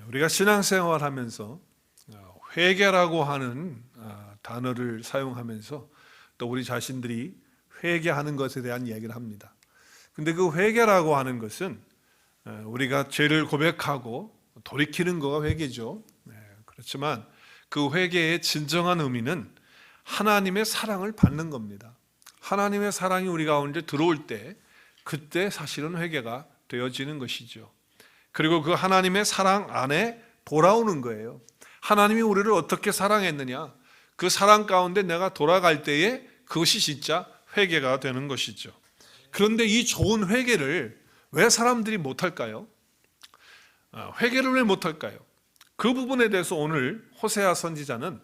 우리가 신앙생활하면서 회개라고 하는 단어를 사용하면서 또 우리 자신들이 회개하는 것에 대한 이야기를 합니다. 근데 그 회개라고 하는 것은 우리가 죄를 고백하고 돌이키는 거가 회개죠. 그렇지만 그 회개의 진정한 의미는 하나님의 사랑을 받는 겁니다. 하나님의 사랑이 우리 가운데 들어올 때 그때 사실은 회개가 되어지는 것이죠. 그리고 그 하나님의 사랑 안에 돌아오는 거예요. 하나님이 우리를 어떻게 사랑했느냐, 그 사랑 가운데 내가 돌아갈 때에 그것이 진짜 회개가 되는 것이죠. 그런데 이 좋은 회개를 왜 사람들이 못할까요? 회개를 왜 못할까요? 그 부분에 대해서 오늘 호세아 선지자는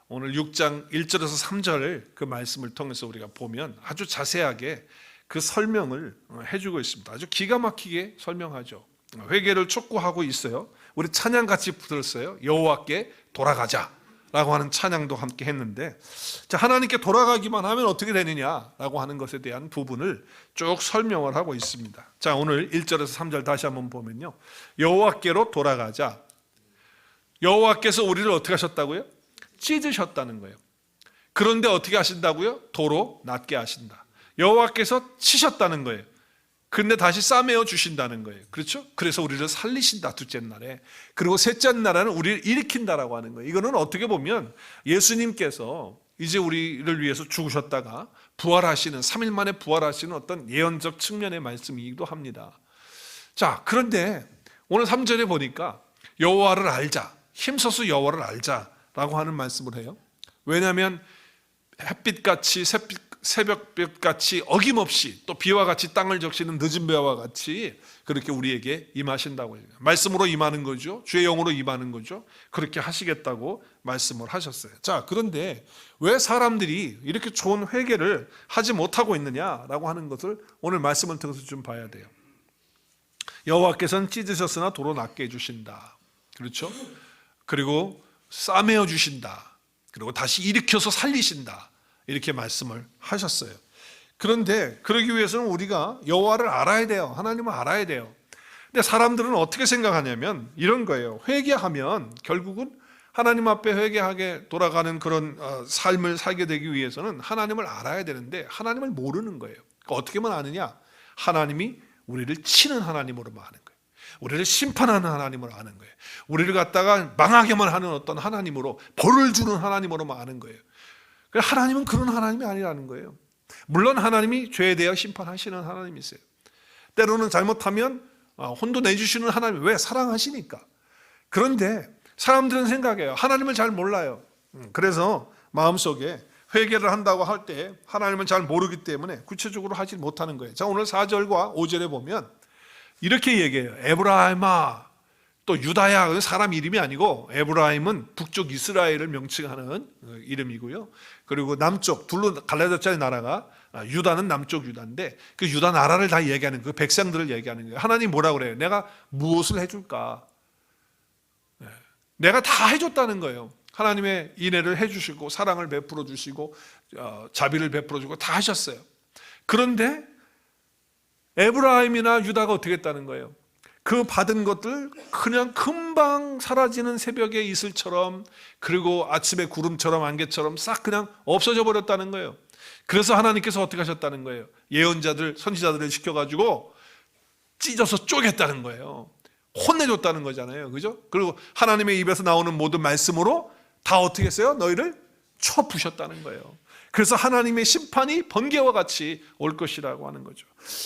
오늘 6장 1절에서 3절 그 말씀을 통해서 우리가 보면 아주 자세하게 그 설명을 해주고 있습니다. 아주 기가 막히게 설명하죠. 회개를 촉구하고 있어요. 우리 찬양 같이 들었어요. 여호와께 돌아가자라고 하는 찬양도 함께 했는데, 자, 하나님께 돌아가기만 하면 어떻게 되느냐라고 하는 것에 대한 부분을 쭉 설명을 하고 있습니다. 자, 오늘 1절에서 3절 다시 한번 보면요, 여호와께로 돌아가자. 여호와께서 우리를 어떻게 하셨다고요? 찢으셨다는 거예요. 그런데 어떻게 하신다고요? 도로 낫게 하신다. 여호와께서 치셨다는 거예요. 근데 다시 싸매어 주신다는 거예요. 그렇죠? 그래서 우리를 살리신다, 둘째 날에. 그리고 셋째 날에는 우리를 일으킨다라고 하는 거예요. 이거는 어떻게 보면 예수님께서 이제 우리를 위해서 죽으셨다가 부활하시는, 3일 만에 부활하시는 어떤 예언적 측면의 말씀이기도 합니다. 자, 그런데 오늘 3절에 보니까 여호와를 알자, 힘써서 여호와를 알자라고 하는 말씀을 해요. 왜냐하면 햇빛같이 새벽빛같이 어김없이 또 비와 같이 땅을 적시는 늦은 비와 같이 그렇게 우리에게 임하신다고 해요. 말씀으로 임하는 거죠. 주의 영으로 임하는 거죠. 그렇게 하시겠다고 말씀을 하셨어요. 자, 그런데 왜 사람들이 이렇게 좋은 회개를 하지 못하고 있느냐라고 하는 것을 오늘 말씀을 통해서 좀 봐야 돼요. 여호와께서는 찢으셨으나 도로 낫게 해주신다. 그렇죠? 그리고 싸매어 주신다. 그리고 다시 일으켜서 살리신다. 이렇게 말씀을 하셨어요. 그런데 그러기 위해서는 우리가 여호와를 알아야 돼요. 하나님을 알아야 돼요. 근데 사람들은 어떻게 생각하냐면 이런 거예요. 회개하면 결국은 하나님 앞에 회개하게 돌아가는 그런 삶을 살게 되기 위해서는 하나님을 알아야 되는데 하나님을 모르는 거예요. 그러니까 어떻게만 아느냐? 하나님이 우리를 치는 하나님으로만 아는 거예요. 우리를 심판하는 하나님으로 아는 거예요. 우리를 갖다가 망하게만 하는 어떤 하나님으로, 벌을 주는 하나님으로만 아는 거예요. 하나님은 그런 하나님이 아니라는 거예요. 물론 하나님이 죄에 대하여 심판하시는 하나님이세요. 때로는 잘못하면 혼도 내주시는 하나님, 왜? 사랑하시니까. 그런데 사람들은 생각해요. 하나님을 잘 몰라요. 그래서 마음속에 회개를 한다고 할 때 하나님을 잘 모르기 때문에 구체적으로 하지 못하는 거예요. 자, 오늘 4절과 5절에 보면 이렇게 얘기해요. 에브라임아, 또 유다야, 사람 이름이 아니고 에브라임은 북쪽 이스라엘을 명칭하는 이름이고요. 그리고 남쪽 둘로 갈라졌자의 나라가 유다는 남쪽 유다인데 그 유다 나라를 다 얘기하는, 그 백성들을 얘기하는 거예요. 하나님 뭐라고 그래요? 내가 무엇을 해줄까? 내가 다 해줬다는 거예요. 하나님의 인애를 해주시고 사랑을 베풀어 주시고 자비를 베풀어 주고 다 하셨어요. 그런데 에브라임이나 유다가 어떻게 했다는 거예요? 그 받은 것들 그냥 금방 사라지는 새벽의 이슬처럼, 그리고 아침의 구름처럼, 안개처럼 싹 그냥 없어져 버렸다는 거예요. 그래서 하나님께서 어떻게 하셨다는 거예요? 예언자들, 선지자들을 시켜가지고 찢어서 쪼갰다는 거예요. 혼내줬다는 거잖아요. 그죠? 그리고 하나님의 입에서 나오는 모든 말씀으로 다 어떻게 했어요? 너희를 쳐부셨다는 거예요. 그래서 하나님의 심판이 번개와 같이 올 것이라고 하는 거죠.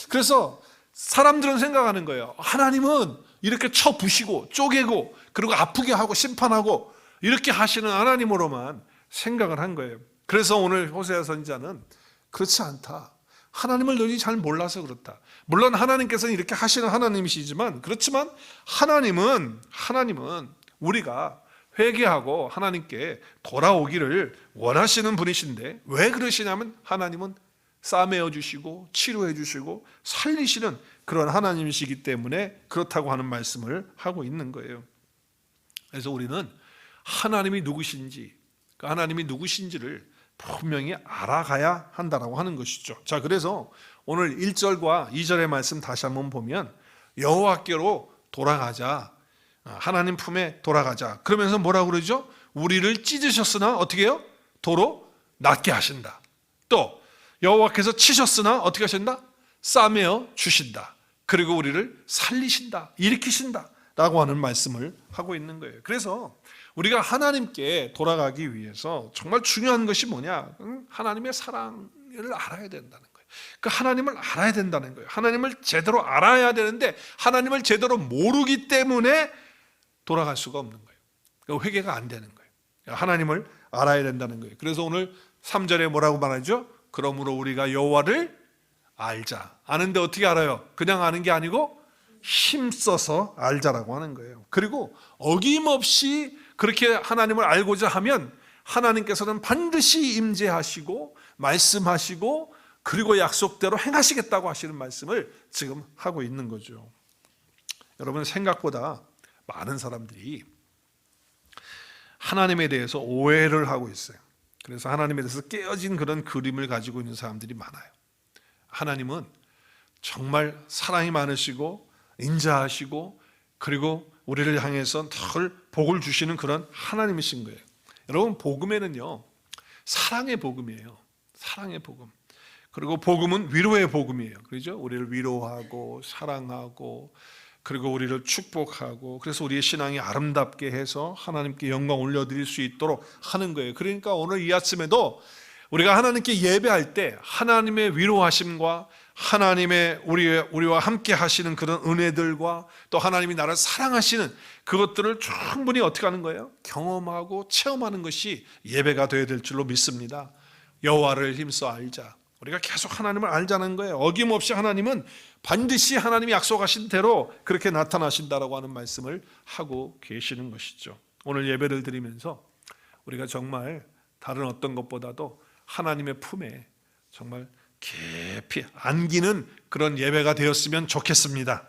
그래서 사람들은 생각하는 거예요. 하나님은 이렇게 쳐부시고 쪼개고 그리고 아프게 하고 심판하고 이렇게 하시는 하나님으로만 생각을 한 거예요. 그래서 오늘 호세아 선지자는 그렇지 않다. 하나님을 너희 잘 몰라서 그렇다. 물론 하나님께서는 이렇게 하시는 하나님이시지만, 그렇지만 하나님은 우리가 회개하고 하나님께 돌아오기를 원하시는 분이신데, 왜 그러시냐면 하나님은 싸매어 주시고 치료해 주시고 살리시는 그런 하나님이시기 때문에 그렇다고 하는 말씀을 하고 있는 거예요. 그래서 우리는 하나님이 누구신지, 그 하나님이 누구신지를 분명히 알아가야 한다라고 하는 것이죠. 자, 그래서 오늘 1절과 2절의 말씀 다시 한번 보면 여호와께로 돌아가자. 하나님 품에 돌아가자. 그러면서 뭐라고 그러죠? 우리를 찢으셨으나 어떻게 해요? 도로 낫게 하신다. 또 여호와께서 치셨으나 어떻게 하신다? 싸매어 주신다. 그리고 우리를 살리신다, 일으키신다 라고 하는 말씀을 하고 있는 거예요. 그래서 우리가 하나님께 돌아가기 위해서 정말 중요한 것이 뭐냐? 하나님의 사랑을 알아야 된다는 거예요. 그 하나님을 알아야 된다는 거예요. 하나님을 제대로 알아야 되는데 하나님을 제대로 모르기 때문에 돌아갈 수가 없는 거예요. 회개가 안 되는 거예요. 하나님을 알아야 된다는 거예요. 그래서 오늘 3절에 뭐라고 말하죠? 그러므로 우리가 여호와를 알자. 아는데 어떻게 알아요? 그냥 아는 게 아니고 힘써서 알자라고 하는 거예요. 그리고 어김없이 그렇게 하나님을 알고자 하면 하나님께서는 반드시 임재하시고 말씀하시고 그리고 약속대로 행하시겠다고 하시는 말씀을 지금 하고 있는 거죠. 여러분, 생각보다 많은 사람들이 하나님에 대해서 오해를 하고 있어요. 그래서 하나님에 대해서 깨어진 그런 그림을 가지고 있는 사람들이 많아요. 하나님은 정말 사랑이 많으시고 인자하시고 그리고 우리를 향해서 늘 복을 주시는 그런 하나님이신 거예요. 여러분, 복음에는요, 사랑의 복음이에요. 사랑의 복음. 그리고 복음은 위로의 복음이에요. 그렇죠? 우리를 위로하고 사랑하고 그리고 우리를 축복하고 그래서 우리의 신앙이 아름답게 해서 하나님께 영광 올려드릴 수 있도록 하는 거예요. 그러니까 오늘 이 아침에도 우리가 하나님께 예배할 때 하나님의 위로하심과 하나님의 우리와 함께 하시는 그런 은혜들과 또 하나님이 나를 사랑하시는 그것들을 충분히 어떻게 하는 거예요? 경험하고 체험하는 것이 예배가 되어야 될 줄로 믿습니다. 여호와를 힘써 알자. 우리가 계속 하나님을 알자는 거예요. 어김없이 하나님은 반드시 하나님이 약속하신 대로 그렇게 나타나신다라고 하는 말씀을 하고 계시는 것이죠. 오늘 예배를 드리면서 우리가 정말 다른 어떤 것보다도 하나님의 품에 정말 깊이 안기는 그런 예배가 되었으면 좋겠습니다.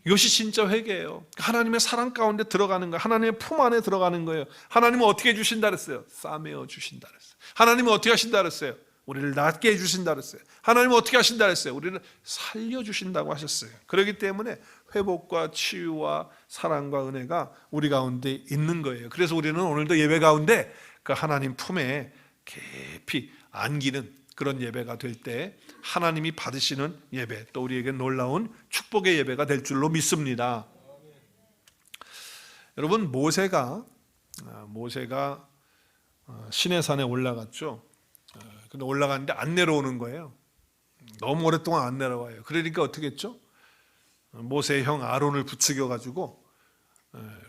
이것이 진짜 회개예요. 하나님의 사랑 가운데 들어가는 거예요. 하나님의 품 안에 들어가는 거예요. 하나님은 어떻게 해주신다 그랬어요? 싸매어 주신다 그랬어요. 하나님은 어떻게 하신다 그랬어요? 우리를 낫게 해주신다 그랬어요. 하나님은 어떻게 하신다 그랬어요? 우리를 살려주신다고 하셨어요. 그렇기 때문에 회복과 치유와 사랑과 은혜가 우리 가운데 있는 거예요. 그래서 우리는 오늘도 예배 가운데 그 하나님 품에 깊이 안기는 그런 예배가 될 때 하나님이 받으시는 예배, 또 우리에게 놀라운 축복의 예배가 될 줄로 믿습니다. 여러분, 모세가 시내산에 올라갔죠. 근데 올라갔는데 안 내려오는 거예요. 너무 오랫동안 안 내려와요. 그러니까 어떻게 했죠? 모세의 형 아론을 부추겨 가지고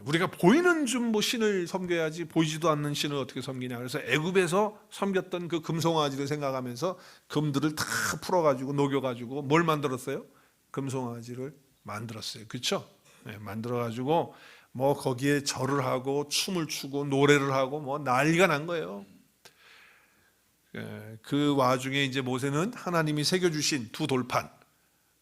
우리가 보이는 좀 뭐 신을 섬겨야지 보이지도 않는 신을 어떻게 섬기냐. 그래서 애굽에서 섬겼던 그 금송아지를 생각하면서 금들을 다 풀어가지고 녹여가지고 뭘 만들었어요? 금송아지를 만들었어요. 그렇죠? 네, 만들어가지고 뭐 거기에 절을 하고 춤을 추고 노래를 하고 뭐 난리가 난 거예요. 그 와중에 이제 모세는 하나님이 새겨주신 두 돌판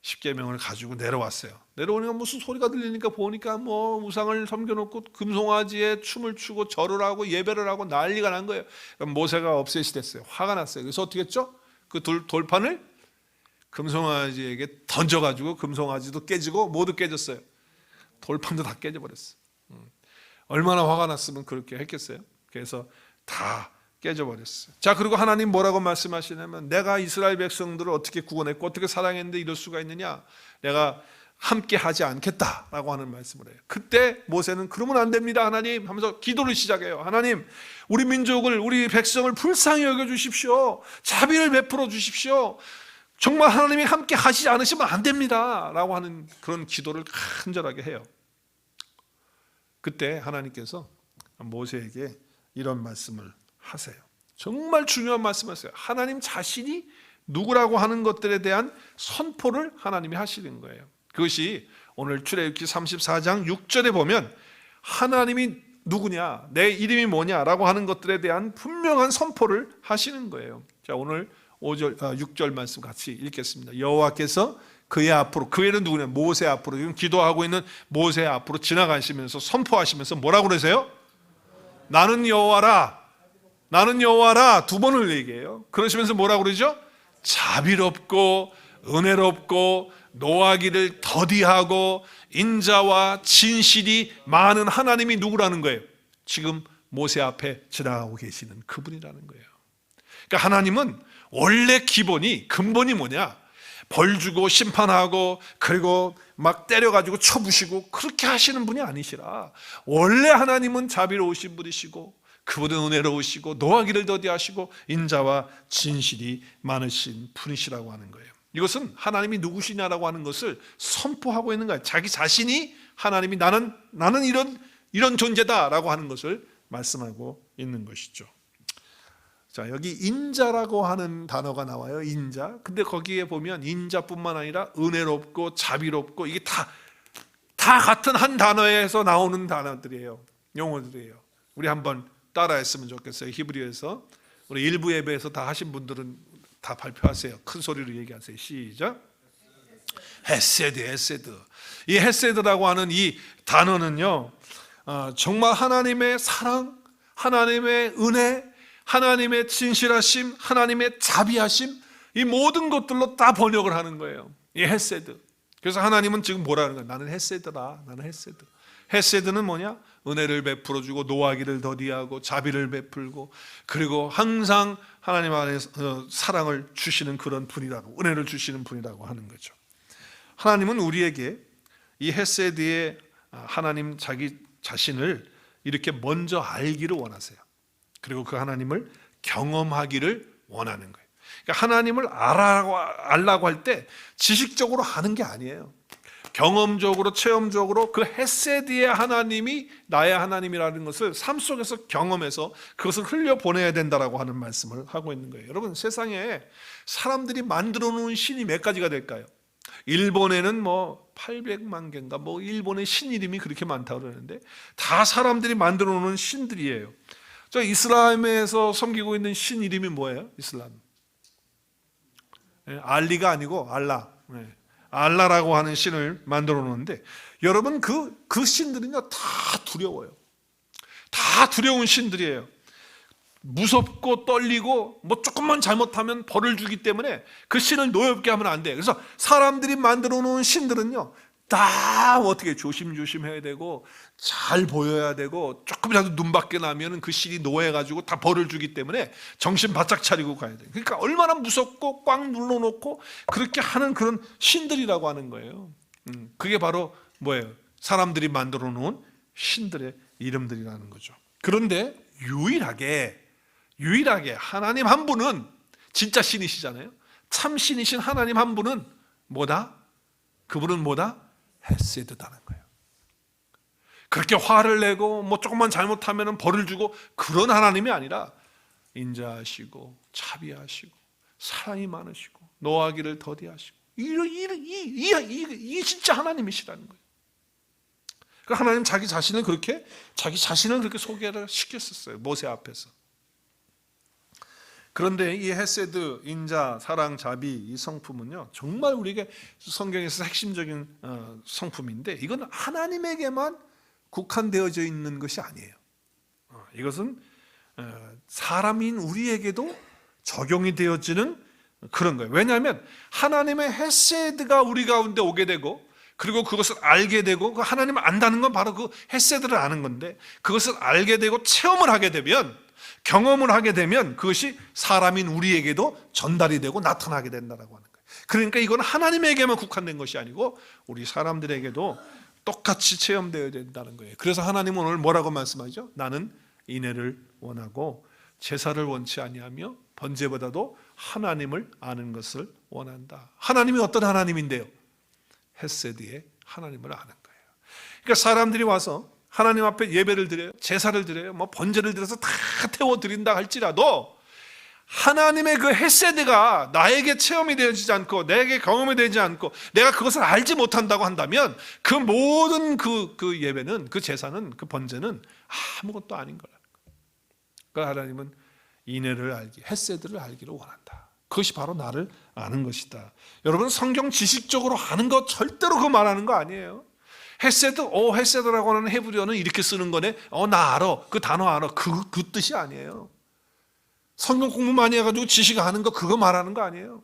십계명을 가지고 내려왔어요. 내려오니까 무슨 소리가 들리니까 보니까 뭐 우상을 섬겨놓고 금송아지에 춤을 추고 절을 하고 예배를 하고 난리가 난 거예요. 모세가 업셋이 화가 났어요. 그래서 어떻게 했죠? 그 돌판을 금송아지에게 던져가지고 금송아지도 깨지고 모두 깨졌어요. 돌판도 다 깨져버렸어요. 얼마나 화가 났으면 그렇게 했겠어요? 그래서 다 깨져버렸어요. 자, 그리고 하나님 뭐라고 말씀하시냐면 내가 이스라엘 백성들을 어떻게 구원했고 어떻게 사랑했는데 이럴 수가 있느냐, 내가 함께 하지 않겠다라고 하는 말씀을 해요. 그때 모세는 그러면 안 됩니다 하나님 하면서 기도를 시작해요. 하나님, 우리 민족을, 우리 백성을 불쌍히 여겨주십시오. 자비를 베풀어 주십시오. 정말 하나님이 함께 하시지 않으시면 안 됩니다 라고 하는 그런 기도를 간절하게 해요. 그때 하나님께서 모세에게 이런 말씀을 하세요. 정말 중요한 말씀이었어요. 하나님 자신이 누구라고 하는 것들에 대한 선포를 하나님이 하시는 거예요. 그것이 오늘 출애굽기 34장 6절에 보면 하나님이 누구냐, 내 이름이 뭐냐라고 하는 것들에 대한 분명한 선포를 하시는 거예요. 자, 오늘 6절 말씀 같이 읽겠습니다. 여호와께서 그의 앞으로, 그의는 누구냐? 모세 앞으로, 지금 기도하고 있는 모세 앞으로 지나가시면서 선포하시면서 뭐라고 그러세요? 나는 여호와라, 나는 여호와라 두 번을 얘기해요. 그러시면서 뭐라고 그러죠? 자비롭고 은혜롭고 노하기를 더디하고 인자와 진실이 많은 하나님이 누구라는 거예요? 지금 모세 앞에 지나가고 계시는 그분이라는 거예요. 그러니까 하나님은 원래 기본이, 근본이 뭐냐? 벌 주고 심판하고 그리고 막 때려가지고 쳐부시고 그렇게 하시는 분이 아니시라. 원래 하나님은 자비로우신 분이시고 그분은 은혜로우시고 노하기를 더디하시고 인자와 진실이 많으신 분이시라고 하는 거예요. 이것은 하나님이 누구시냐라고 하는 것을 선포하고 있는 거예요. 자기 자신이 하나님이 나는 이런 존재다라고 하는 것을 말씀하고 있는 것이죠. 자, 여기 인자라고 하는 단어가 나와요. 인자. 근데 거기에 보면 인자뿐만 아니라 은혜롭고 자비롭고 이게 다 같은 한 단어에서 나오는 단어들이에요. 용어들이에요. 우리 한번 따라했으면 좋겠어요. 히브리어에서 우리 일부 예배에서 다 하신 분들은 다 발표하세요. 큰 소리로 얘기하세요. 시작. 헤세드. 이 헤세드라고 하는 이 단어는요, 정말 하나님의 사랑, 하나님의 은혜, 하나님의 진실하심, 하나님의 자비하심, 이 모든 것들로 다 번역을 하는 거예요. 이 헤세드. 그래서 하나님은 지금 뭐라는 거예요? 나는 헤세드라. 나는 헤세드. 헤세드는 뭐냐? 은혜를 베풀어주고 노하기를 더디하고 자비를 베풀고 그리고 항상 하나님 안에서 사랑을 주시는 그런 분이라고, 은혜를 주시는 분이라고 하는 거죠. 하나님은 우리에게 이 헤세드의 하나님 자기 자신을 이렇게 먼저 알기를 원하세요. 그리고 그 하나님을 경험하기를 원하는 거예요. 그러니까 하나님을 알라고 할 때 지식적으로 아는 게 아니에요. 경험적으로, 체험적으로 그 헤세드의 하나님이 나의 하나님이라는 것을 삶 속에서 경험해서 그것을 흘려보내야 된다라고 하는 말씀을 하고 있는 거예요. 여러분, 세상에 사람들이 만들어 놓은 신이 몇 가지가 될까요? 일본에는 뭐 800만 개인가 뭐 일본의 신 이름이 그렇게 많다고 그러는데 다 사람들이 만들어 놓은 신들이에요. 저 이슬람에서 섬기고 있는 신 이름이 뭐예요? 이슬람. 알리가 아니고 알라. 알라라고 하는 신을 만들어 놓는데 여러분 그 신들은요 다 두려워요. 다 두려운 신들이에요. 무섭고 떨리고 뭐 조금만 잘못하면 벌을 주기 때문에 그 신을 노엽게 하면 안 돼. 그래서 사람들이 만들어 놓은 신들은요 다 어떻게 조심조심해야 되고 잘 보여야 되고 조금이라도 눈 밖에 나면 그 신이 노해가지고 다 벌을 주기 때문에 정신 바짝 차리고 가야 돼요. 그러니까 얼마나 무섭고 꽉 눌러놓고 그렇게 하는 그런 신들이라고 하는 거예요. 그게 바로 뭐예요? 사람들이 만들어 놓은 신들의 이름들이라는 거죠. 그런데 유일하게 하나님 한 분은 진짜 신이시잖아요. 참 신이신 하나님 한 분은 뭐다? 그분은 뭐다? 헤세드다는 거예요. 그렇게 화를 내고 뭐 조금만 잘못하면 벌을 주고 그런 하나님이 아니라 인자하시고 자비하시고 사랑이 많으시고 노하기를 더디하시고 이 진짜 하나님이시라는 거예요. 그러니까 하나님 자기 자신을 그렇게 소개를 시켰었어요. 모세 앞에서. 그런데 이 헤세드, 인자, 사랑, 자비 이 성품은요 정말 우리에게 성경에서 핵심적인 성품인데 이건 하나님에게만 국한되어져 있는 것이 아니에요. 이것은 사람인 우리에게도 적용이 되어지는 그런 거예요. 왜냐하면 하나님의 헤세드가 우리 가운데 오게 되고 그리고 그것을 알게 되고 하나님을 안다는 건 바로 그 헤세드를 아는 건데 그것을 알게 되고 체험을 하게 되면 경험을 하게 되면 그것이 사람인 우리에게도 전달이 되고 나타나게 된다고 하는 거예요. 그러니까 이건 하나님에게만 국한된 것이 아니고 우리 사람들에게도 똑같이 체험되어야 된다는 거예요. 그래서 하나님은 오늘 뭐라고 말씀하죠? 나는 인애를 원하고 제사를 원치 아니하며 번제보다도 하나님을 아는 것을 원한다. 하나님이 어떤 하나님인데요? 헤세드의 하나님을 아는 거예요. 그러니까 사람들이 와서 하나님 앞에 예배를 드려요. 제사를 드려요. 뭐 번제를 드려서 다 태워 드린다 할지라도 하나님의 그 헤세드가 나에게 체험이 되지 않고 내게 경험이 되지 않고 내가 그것을 알지 못한다고 한다면 그 모든 그 예배는 그 제사는 그 번제는 아무것도 아닌 거라는 거예요. 그러니까 하나님은 인애를 알기, 헤세드를 알기를 원한다. 그것이 바로 나를 아는 것이다. 여러분 성경 지식적으로 아는 거 절대로 그 말하는 거 아니에요. 헤세드라고 하는 헤브리어는 이렇게 쓰는 거네. 나 알아. 그 단어 알아. 그 뜻이 아니에요. 성경 공부 많이 해가지고 지식 아는 거 그거 말하는 거 아니에요.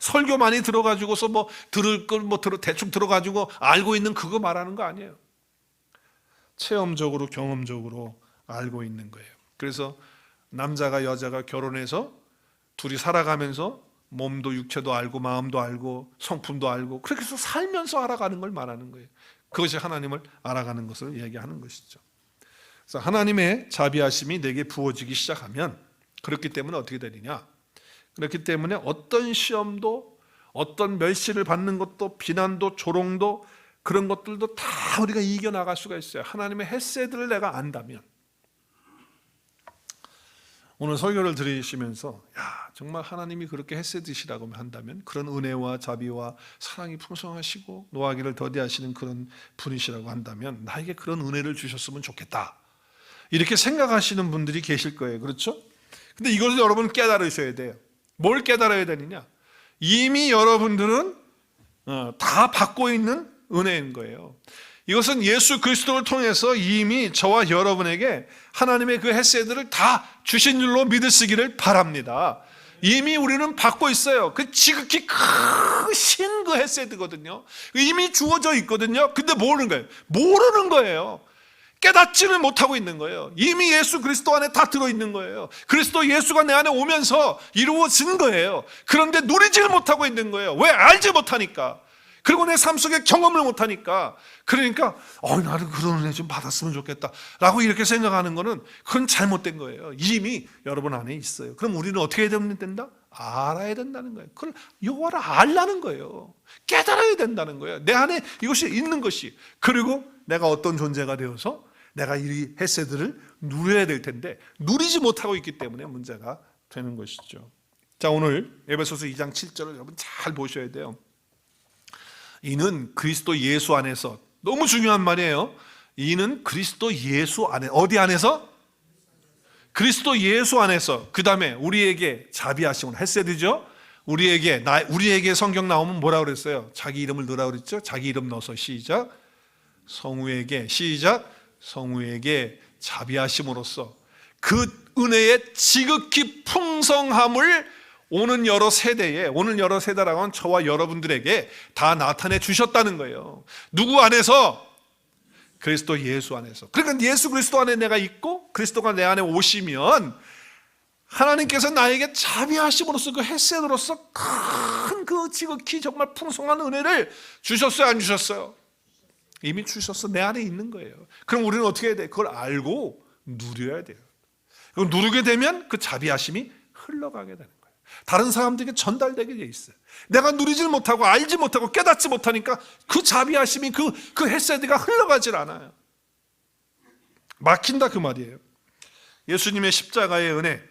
설교 많이 들어가지고서 뭐 들을 걸 뭐 대충 들어가지고 알고 있는 그거 말하는 거 아니에요. 체험적으로 경험적으로 알고 있는 거예요. 그래서 남자가 여자가 결혼해서 둘이 살아가면서 몸도 육체도 알고 마음도 알고 성품도 알고 그렇게 해서 살면서 알아가는 걸 말하는 거예요. 그것이 하나님을 알아가는 것을 얘기하는 것이죠. 그래서 하나님의 자비하심이 내게 부어지기 시작하면 그렇기 때문에 어떻게 되느냐? 그렇기 때문에 어떤 시험도 어떤 멸시를 받는 것도 비난도 조롱도 그런 것들도 다 우리가 이겨나갈 수가 있어요. 하나님의 헤세드를 내가 안다면. 오늘 설교를 들으시면서 정말 하나님이 그렇게 헤세드시라고 한다면 그런 은혜와 자비와 사랑이 풍성하시고 노하기를 더디하시는 그런 분이시라고 한다면 나에게 그런 은혜를 주셨으면 좋겠다 이렇게 생각하시는 분들이 계실 거예요. 그렇죠? 근데 이것을 여러분 깨달으셔야 돼요. 뭘 깨달아야 되느냐? 이미 여러분들은 다 받고 있는 은혜인 거예요. 이것은 예수 그리스도를 통해서 이미 저와 여러분에게 하나님의 그 헤세드를 다 주신 줄로 믿으시기를 바랍니다. 이미 우리는 받고 있어요. 그 지극히 크신 그 헤세드거든요. 이미 주어져 있거든요. 근데 모르는 거예요. 깨닫지를 못하고 있는 거예요. 이미 예수 그리스도 안에 다 들어있는 거예요. 그리스도 예수가 내 안에 오면서 이루어진 거예요. 그런데 누리지를 못하고 있는 거예요. 왜? 알지 못하니까. 그리고 내 삶 속에 경험을 못하니까. 그러니까 나는 그런 은혜 좀 받았으면 좋겠다 라고 이렇게 생각하는 거는 그건 잘못된 거예요. 이미 여러분 안에 있어요. 그럼 우리는 어떻게 해야 된다? 알아야 된다는 거예요. 그걸 여호와를 알라는 거예요. 깨달아야 된다는 거예요. 내 안에 이것이 있는 것이. 그리고 내가 어떤 존재가 되어서 내가 이 헤세드를 누려야 될 텐데 누리지 못하고 있기 때문에 문제가 되는 것이죠. 자, 오늘 에베소서 2장 7절을 여러분 잘 보셔야 돼요. 이는 그리스도 예수 안에서, 너무 중요한 말이에요. 이는 그리스도 예수 안에, 어디 안에서? 그리스도 예수 안에서. 그 다음에 우리에게 자비하심은 헤세드죠. 우리에게 성경 나오면 뭐라고 그랬어요? 자기 이름을 넣으라고 그랬죠. 자기 이름 넣어서 시작. 성우에게 자비하심으로써 그 은혜의 지극히 풍성함을 오는 여러 세대라고 하면 저와 여러분들에게 다 나타내 주셨다는 거예요. 누구 안에서? 그리스도 예수 안에서. 그러니까 예수 그리스도 안에 내가 있고 그리스도가 내 안에 오시면 하나님께서 나에게 자비하심으로써 그 헤세드로서 큰 그 지극히 정말 풍성한 은혜를 주셨어요, 안 주셨어요? 이미 주셔서 내 안에 있는 거예요. 그럼 우리는 어떻게 해야 돼? 그걸 알고 누려야 돼요. 그걸 누르게 되면 그 자비하심이 흘러가게 되는 거예요. 다른 사람들에게 전달되게 돼 있어요. 내가 누리지 못하고 알지 못하고 깨닫지 못하니까 그 자비하심이 그 헤세드가 흘러가질 않아요. 막힌다 그 말이에요. 예수님의 십자가의 은혜,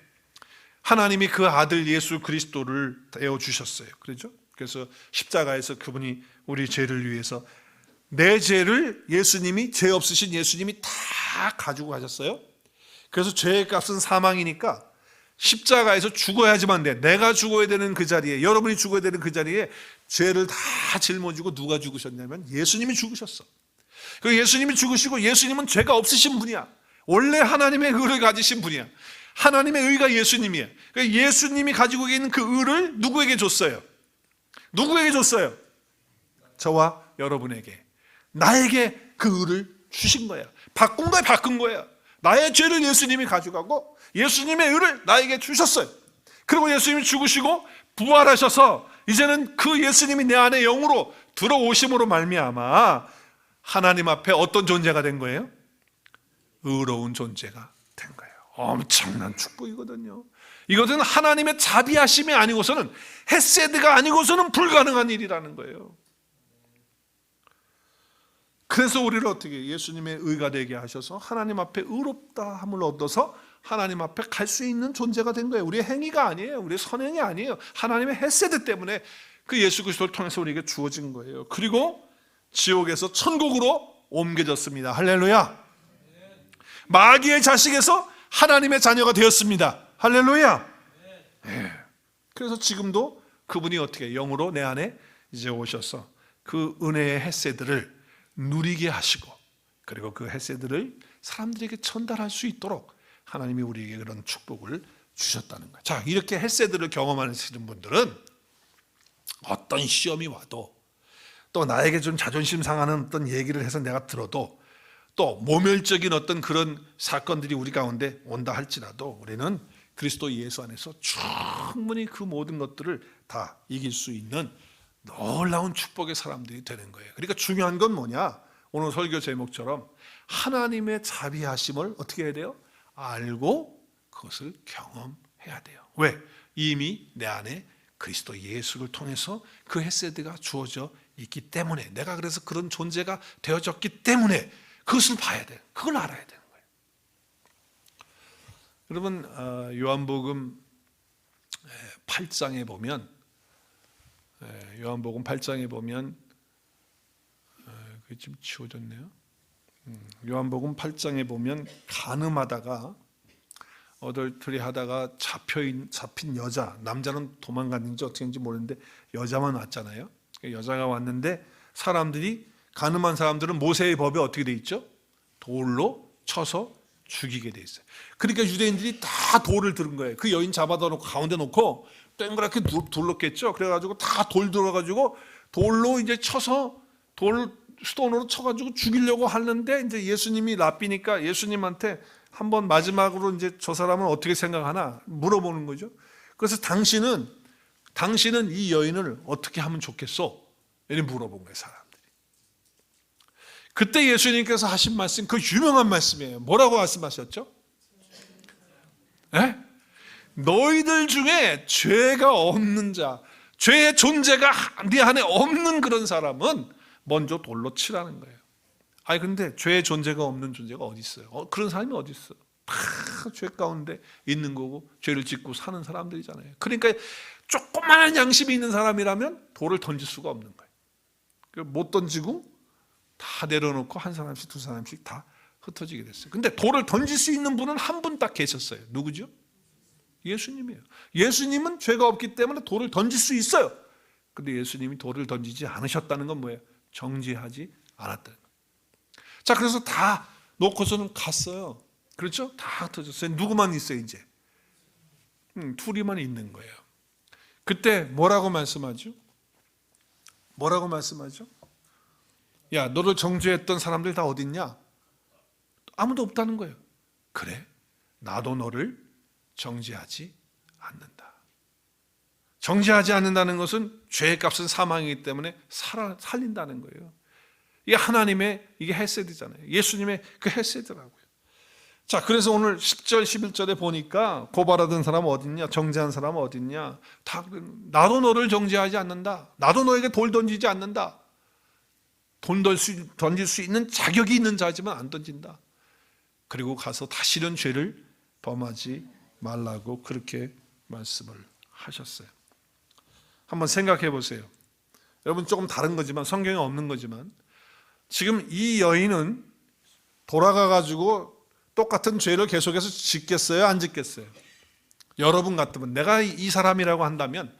하나님이 그 아들 예수 그리스도를 내어 주셨어요. 그렇죠? 그래서 십자가에서 그분이 우리 죄를 위해서 내 죄를 예수님이, 죄 없으신 예수님이 다 가지고 가셨어요. 그래서 죄의 값은 사망이니까 십자가에서 죽어야지만 돼. 내가 죽어야 되는 그 자리에, 여러분이 죽어야 되는 그 자리에 죄를 다 짊어지고 누가 죽으셨냐면 예수님이 죽으셨어. 그 예수님이 죽으시고, 예수님은 죄가 없으신 분이야. 원래 하나님의 의를 가지신 분이야. 하나님의 의가 예수님이야. 그러니까 예수님이 가지고 있는 그 의를 누구에게 줬어요? 누구에게 줬어요? 저와 여러분에게, 나에게 그 의를 주신 거야. 바꾼 거야. 나의 죄를 예수님이 가져가고 예수님의 의를 나에게 주셨어요. 그리고 예수님이 죽으시고 부활하셔서 이제는 그 예수님이 내 안에 영으로 들어오심으로 말미암아 하나님 앞에 어떤 존재가 된 거예요? 의로운 존재가 된 거예요. 엄청난 축복이거든요. 이것은 하나님의 자비하심이 아니고서는, 헤세드가 아니고서는 불가능한 일이라는 거예요. 그래서 우리를 어떻게 예수님의 의가 되게 하셔서 하나님 앞에 의롭다함을 얻어서 하나님 앞에 갈 수 있는 존재가 된 거예요. 우리의 행위가 아니에요. 우리의 선행이 아니에요. 하나님의 헤세드 때문에 그 예수 그리스도를 통해서 우리에게 주어진 거예요. 그리고 지옥에서 천국으로 옮겨졌습니다. 할렐루야. 마귀의 자식에서 하나님의 자녀가 되었습니다. 할렐루야. 네. 그래서 지금도 그분이 어떻게 영으로 내 안에 이제 오셔서 그 은혜의 헤세드를 누리게 하시고, 그리고 그 헤세드를 사람들에게 전달할 수 있도록 하나님이 우리에게 그런 축복을 주셨다는 거예요. 자, 이렇게 헤세드를 경험하시는 분들은 어떤 시험이 와도, 또 나에게 좀 자존심 상하는 어떤 얘기를 해서 내가 들어도, 또 모멸적인 어떤 그런 사건들이 우리 가운데 온다 할지라도 우리는 그리스도 예수 안에서 충분히 그 모든 것들을 다 이길 수 있는 놀라운 축복의 사람들이 되는 거예요. 그러니까 중요한 건 뭐냐? 오늘 설교 제목처럼 하나님의 자비하심을 어떻게 해야 돼요? 알고 그것을 경험해야 돼요. 왜? 이미 내 안에 그리스도 예수를 통해서 그 헤세드가 주어져 있기 때문에, 내가 그래서 그런 존재가 되어졌기 때문에 그것을 봐야 돼요. 그걸 알아야 되는 거예요. 여러분, 요한복음 8장에 보면, 요한복음 8장에 보면, 그게 지금 지워졌네요. 요한복음 8장에 보면 간음하다가 어덜트리 하다가 잡힌 여자, 남자는 도망갔는지 어떻게 했는지 모르는데 여자만 왔잖아요. 여자가 왔는데 사람들이, 간음한 사람들은 모세의 법에 어떻게 돼 있죠? 돌로 쳐서 죽이게 돼 있어요. 그러니까 유대인들이 다 돌을 들은 거예요. 그 여인 잡아다 놓고 가운데 놓고 동그랗게 둘렀겠죠. 그래가지고 다 돌 들어가지고 돌로 이제 쳐서, 스톤으로 쳐가지고 죽이려고 하는데, 이제 예수님이 랍비니까 예수님한테 한번 마지막으로 이제 저 사람은 어떻게 생각하나 물어보는 거죠. 그래서 당신은 이 여인을 어떻게 하면 좋겠소? 이렇게 물어본 거예요, 사람들이. 그때 예수님께서 하신 말씀, 그 유명한 말씀이에요. 뭐라고 말씀하셨죠? 네? 너희들 중에 죄가 없는 자, 죄의 존재가 네 안에 없는 그런 사람은 먼저 돌로 치라는 거예요. 아니 근데 죄의 존재가 없는 존재가 어디 있어요? 그런 사람이 어디 있어요? 다 죄 가운데 있는 거고 죄를 짓고 사는 사람들이잖아요. 그러니까 조그마한 양심이 있는 사람이라면 돌을 던질 수가 없는 거예요. 못 던지고 다 내려놓고 한 사람씩 두 사람씩 다 흩어지게 됐어요. 근데 돌을 던질 수 있는 분은 한 분 딱 계셨어요. 누구죠? 예수님이에요. 예수님은 죄가 없기 때문에 돌을 던질 수 있어요. 근데 예수님이 돌을 던지지 않으셨다는 건 뭐예요? 정죄하지 않았다는 거예요. 자, 그래서 다 놓고서는 갔어요. 그렇죠? 다 흩어졌어요. 누구만 있어요, 이제? 둘이만 있는 거예요. 그때 뭐라고 말씀하죠? 뭐라고 말씀하죠? 야, 너를 정죄했던 사람들 다 어딨냐? 아무도 없다는 거예요. 그래, 나도 너를 정죄하지 않는다. 정죄하지 않는다는 것은 죄의 값은 사망이기 때문에 살린다는 거예요. 이게 하나님의, 이게 헤세드잖아요. 예수님의 그 헤세드라고요. 자, 그래서 오늘 10절 11절에 보니까 고발하던 사람은 어딨냐, 정죄한 사람은 어딨냐, 다 나도 너를 정죄하지 않는다. 나도 너에게 돌 던지지 않는다. 돌 던질 수 있는 자격이 있는 자지만 안 던진다. 그리고 가서 다시는 죄를 범하지 말라고 그렇게 말씀을 하셨어요. 한번 생각해 보세요. 여러분, 조금 다른 거지만, 성경에 없는 거지만, 지금 이 여인은 돌아가 가지고 똑같은 죄를 계속해서 짓겠어요, 안 짓겠어요? 여러분 같으면, 내가 이 사람이라고 한다면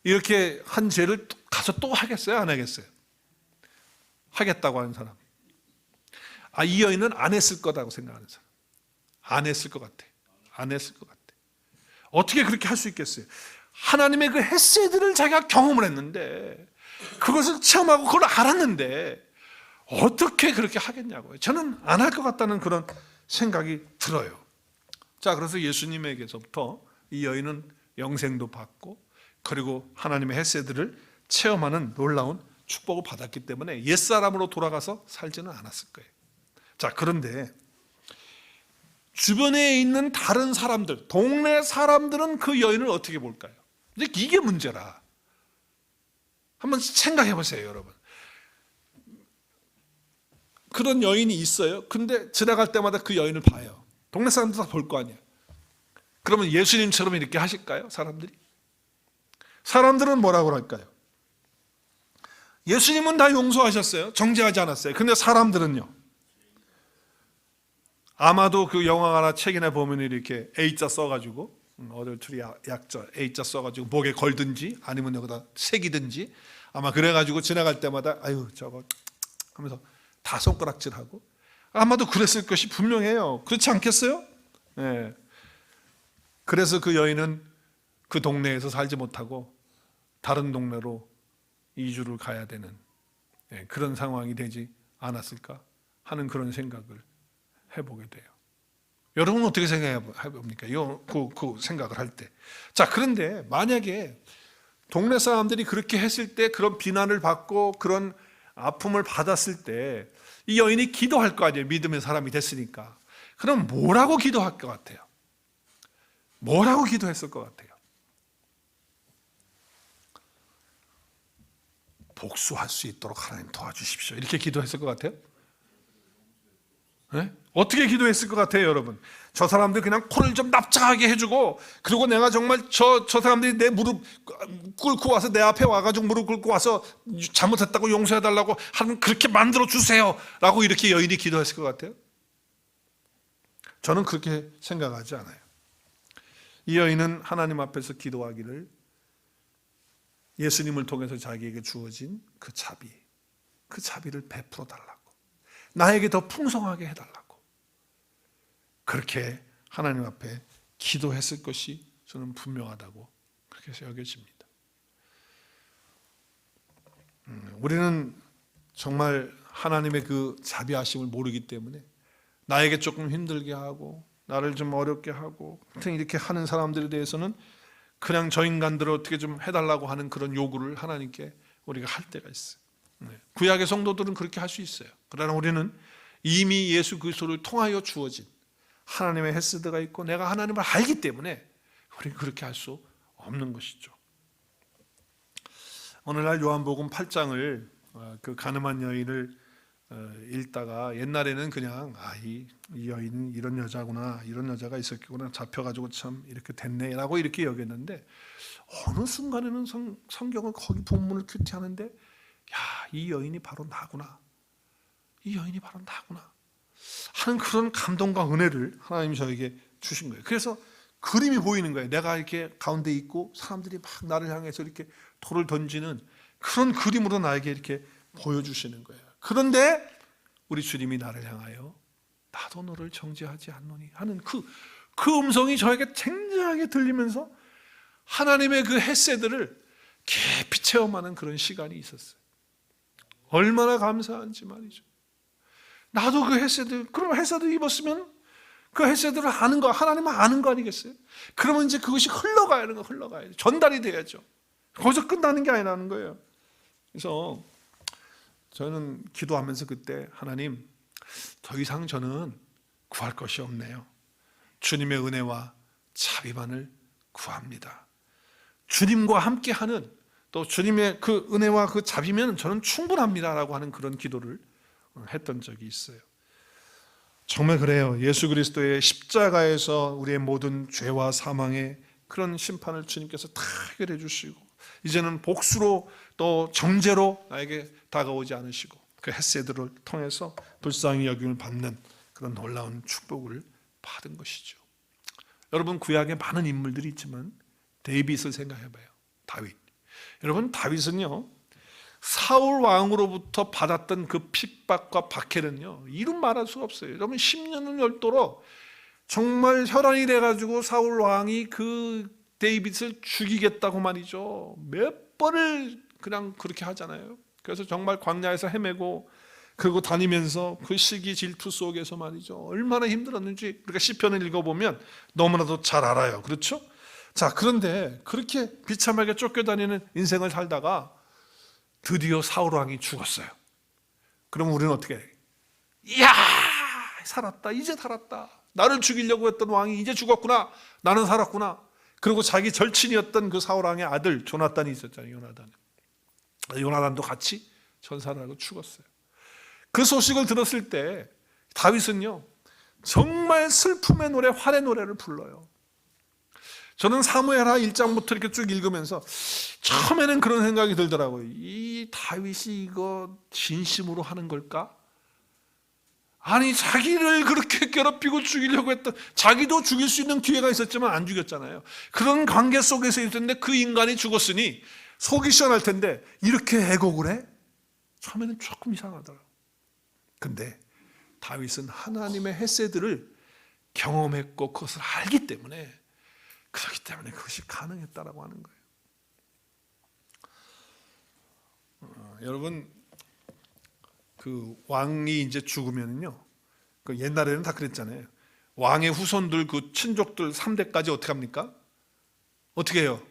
이렇게 한 죄를 가서 또 하겠어요, 안 하겠어요? 하겠다고 하는 사람. 이 여인은 안 했을 거라고 생각하는 사람. 안 했을 것 같아. 안 했을 것 같아. 어떻게 그렇게 할 수 있겠어요? 하나님의 그 헤세드를 자기가 경험을 했는데, 그것을 체험하고 그걸 알았는데 어떻게 그렇게 하겠냐고요. 저는 안 할 것 같다는 그런 생각이 들어요. 자, 그래서 예수님에게서부터 이 여인은 영생도 받고, 그리고 하나님의 헤세드를 체험하는 놀라운 축복을 받았기 때문에 옛사람으로 돌아가서 살지는 않았을 거예요. 자, 그런데 주변에 있는 다른 사람들, 동네 사람들은 그 여인을 어떻게 볼까요? 이게 문제라. 한번 생각해 보세요, 여러분. 그런 여인이 있어요. 근데 지나갈 때마다 그 여인을 봐요. 동네 사람들 다 볼 거 아니에요. 그러면 예수님처럼 이렇게 하실까요, 사람들이? 사람들은 뭐라고 할까요? 예수님은 다 용서하셨어요. 정죄하지 않았어요. 근데 사람들은요? 아마도 그 영화나 책이나 보면 이렇게 A자 써가지고, 어덜트리 약자 A자 써가지고 목에 걸든지 아니면 여기다 새기든지, 아마 그래가지고 지나갈 때마다 아유 저거 하면서 다 손가락질하고, 아마도 그랬을 것이 분명해요. 그렇지 않겠어요? 네. 그래서 그 여인은 그 동네에서 살지 못하고 다른 동네로 이주를 가야 되는 그런 상황이 되지 않았을까 하는 그런 생각을 해보게 돼요. 여러분은 어떻게 생각해봅니까? 그 생각을 할 때. 자, 그런데 만약에 동네 사람들이 그렇게 했을 때, 그런 비난을 받고 그런 아픔을 받았을 때 이 여인이 기도할 거 아니에요. 믿음의 사람이 됐으니까. 그럼 뭐라고 기도할 것 같아요? 뭐라고 기도했을 것 같아요? 복수할 수 있도록 하나님 도와주십시오. 이렇게 기도했을 것 같아요? 네? 어떻게 기도했을 것 같아요, 여러분? 저 사람들 그냥 코를 좀 납작하게 해주고, 그리고 내가 정말 저 사람들이 내 무릎 꿇고 와서 내 앞에 와가지고 무릎 꿇고 와서 잘못했다고 용서해달라고 하는 그렇게 만들어 주세요 라고 이렇게 여인이 기도했을 것 같아요? 저는 그렇게 생각하지 않아요. 이 여인은 하나님 앞에서 기도하기를 예수님을 통해서 자기에게 주어진 그 자비를 베풀어 달라고, 나에게 더 풍성하게 해달라고, 그렇게 하나님 앞에 기도했을 것이 저는 분명하다고 그렇게 여겨집니다. 우리는 정말 하나님의 그 자비하심을 모르기 때문에 나에게 조금 힘들게 하고 나를 좀 어렵게 하고 이렇게 하는 사람들에 대해서는 그냥 저 인간들을 어떻게 좀 해달라고 하는 그런 요구를 하나님께 우리가 할 때가 있어요. 구약의 성도들은 그렇게 할 수 있어요. 그러나 우리는 이미 예수 그리스도를 통하여 주어진 하나님의 헤세드가 있고 내가 하나님을 알기 때문에 우리는 그렇게 할 수 없는 것이죠. 오늘날 요한복음 8장을 그 가늠한 여인을 읽다가 옛날에는 그냥 이 여인은 이런 여자구나, 이런 여자가 있었구나, 잡혀가지고 참 이렇게 됐네라고 이렇게 여겼는데 어느 순간에는 성경은 거기 본문을 큐티하는데 이 여인이 바로 나구나, 이 여인이 바로 나구나 하는 그런 감동과 은혜를 하나님이 저에게 주신 거예요. 그래서 그림이 보이는 거예요. 내가 이렇게 가운데 있고 사람들이 막 나를 향해서 이렇게 돌을 던지는 그런 그림으로 나에게 이렇게 보여주시는 거예요. 그런데 우리 주님이 나를 향하여 나도 너를 정죄하지 않노니 하는 그 음성이 저에게 굉장하게 들리면서 하나님의 그 헤세드를 깊이 체험하는 그런 시간이 있었어요. 얼마나 감사한지 말이죠. 나도 그 헤세드, 그럼 헤세드 입었으면 그 헤세드를 아는 거, 하나님은 아는 거 아니겠어요? 그러면 이제 그것이 흘러가야 하는 거, 흘러가야 돼. 전달이 돼야죠. 거기서 끝나는 게 아니라는 거예요. 그래서 저는 기도하면서 그때 하나님, 더 이상 저는 구할 것이 없네요. 주님의 은혜와 자비만을 구합니다. 주님과 함께하는 또 주님의 그 은혜와 그 자비면 저는 충분합니다라고 하는 그런 기도를 했던 적이 있어요. 정말 그래요. 예수 그리스도의 십자가에서 우리의 모든 죄와 사망의 그런 심판을 주님께서 다 해결해 주시고 이제는 복수로 또 정죄로 나에게 다가오지 않으시고 그 헤세드를 통해서 불쌍히 여김을 받는 그런 놀라운 축복을 받은 것이죠. 여러분, 구약에 많은 인물들이 있지만 데이빗을 생각해봐요. 다윗. 여러분, 다윗은요 사울 왕으로부터 받았던 그 핍박과 박해는요 이루 말할 수가 없어요. 여러분, 10년을 열도록 정말 혈안이 돼가지고 사울 왕이 그 데이빗을 죽이겠다고 말이죠. 몇 번을 그냥 그렇게 하잖아요. 그래서 정말 광야에서 헤매고 그리고 다니면서 그 시기 질투 속에서 말이죠. 얼마나 힘들었는지 우리가 시편을 읽어보면 너무나도 잘 알아요. 그렇죠? 자, 그런데 그렇게 비참하게 쫓겨다니는 인생을 살다가 드디어 사울 왕이 죽었어요. 그럼 우리는 어떻게 해요? 이야, 살았다. 이제 살았다. 나를 죽이려고 했던 왕이 이제 죽었구나. 나는 살았구나. 그리고 자기 절친이었던 그 사울 왕의 아들 조나단이 있었잖아요. 요나단도 같이 전사하고 죽었어요. 그 소식을 들었을 때 다윗은요 정말 슬픔의 노래, 환의 노래를 불러요. 저는 사무엘하 1장부터 이렇게 쭉 읽으면서 처음에는 그런 생각이 들더라고요. 이 다윗이 이거 진심으로 하는 걸까? 아니, 자기를 그렇게 괴롭히고 죽이려고 했던, 자기도 죽일 수 있는 기회가 있었지만 안 죽였잖아요. 그런 관계 속에서 있었는데 그 인간이 죽었으니 속이 시원할 텐데 이렇게 애곡을 해? 처음에는 조금 이상하더라고요. 근데 다윗은 하나님의 헤세드를 경험했고 그것을 알기 때문에, 그렇기 때문에 그것이 가능했다라고 하는 거예요. 여러분 그 왕이 이제 죽으면요, 그 옛날에는 다 그랬잖아요. 왕의 후손들 그 친족들 3대까지 어떻게 합니까? 어떻게 해요?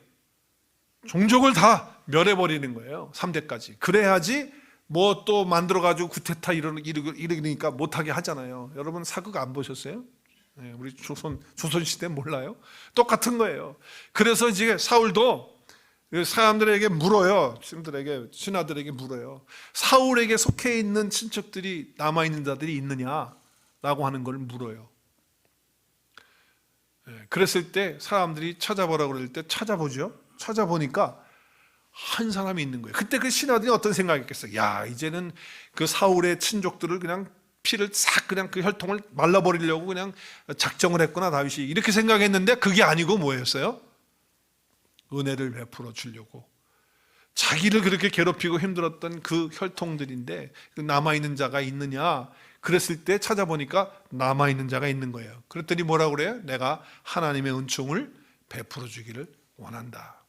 종족을 다 멸해버리는 거예요. 3대까지. 그래야지 뭐 또 만들어가지고 구테타 이러니까 못하게 하잖아요. 여러분 사극 안 보셨어요? 네, 우리 조선시대 몰라요? 똑같은 거예요. 그래서 이제 사울도 사람들에게 물어요. 신하들에게 물어요. 사울에게 속해 있는 친척들이 남아있는 자들이 있느냐라고 하는 걸 물어요. 그랬을 때 사람들이 찾아보라고 그럴 때 찾아보죠. 찾아보니까 한 사람이 있는 거예요. 그때 그 신하들이 어떤 생각했겠어요? 야, 이제는 그 사울의 친족들을 그냥 피를 싹 그냥 그 혈통을 말라버리려고 그냥 작정을 했구나 다윗이, 이렇게 생각했는데 그게 아니고 뭐였어요? 은혜를 베풀어 주려고. 자기를 그렇게 괴롭히고 힘들었던 그 혈통들인데 남아있는 자가 있느냐 그랬을 때 찾아보니까 남아있는 자가 있는 거예요. 그랬더니 뭐라고 그래요? 내가 하나님의 은총을 베풀어 주기를 원한다.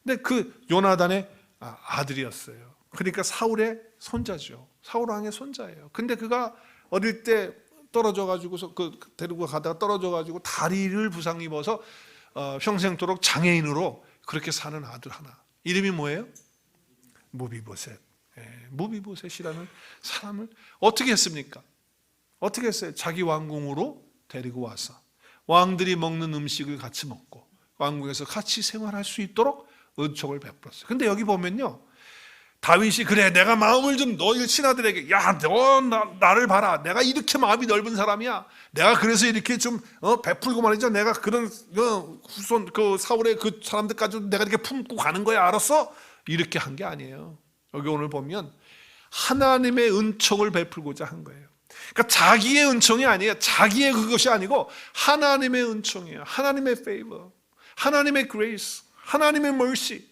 근데 그 요나단의 아들이었어요. 그러니까 사울의 손자죠. 사울 왕의 손자예요. 근데 그가 어릴 때 떨어져 가지고서 데리고 가다가 떨어져 가지고 다리를 부상 입어서 평생토록 장애인으로 그렇게 사는 아들 하나. 이름이 뭐예요? 무비보셋. 무비보셋이라는 사람을 어떻게 했습니까? 어떻게 했어요? 자기 왕궁으로 데리고 와서 왕들이 먹는 음식을 같이 먹고 왕궁에서 같이 생활할 수 있도록 은총을 베풀었어요. 근데 여기 보면요, 다윗이 그래 내가 마음을 좀 너희 신하들에게, 야 너 나를 봐라, 내가 이렇게 마음이 넓은 사람이야, 내가 그래서 이렇게 좀 베풀고 말이죠, 내가 그런 후손 그 사울의 그 사람들까지 내가 이렇게 품고 가는 거야, 알았어? 이렇게 한 게 아니에요. 여기 오늘 보면 하나님의 은총을 베풀고자 한 거예요. 그러니까 자기의 은총이 아니에요. 자기의 그것이 아니고 하나님의 은총이에요. 하나님의 favor, 하나님의 grace, 하나님의 mercy,